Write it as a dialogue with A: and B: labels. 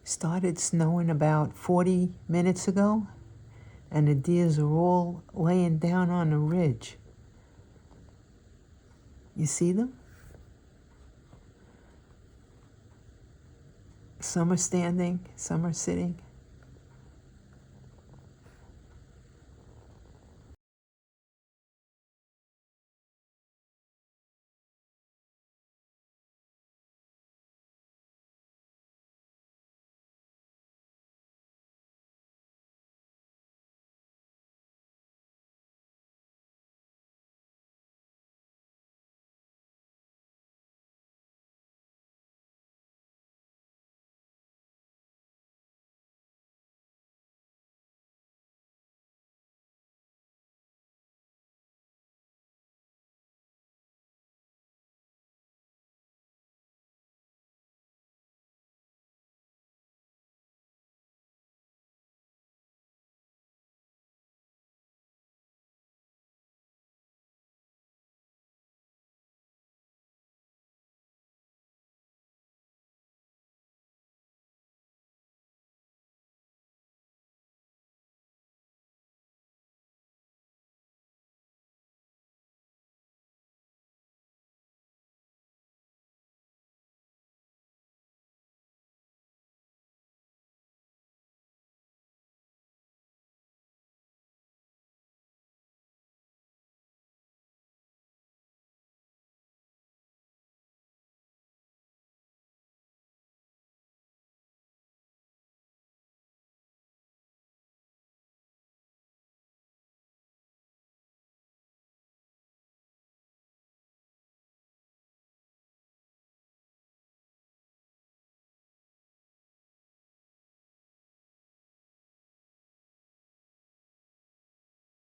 A: Started snowing about 40 minutes ago, and the deers are all laying down on the ridge. You see them? Some are standing, some are sitting.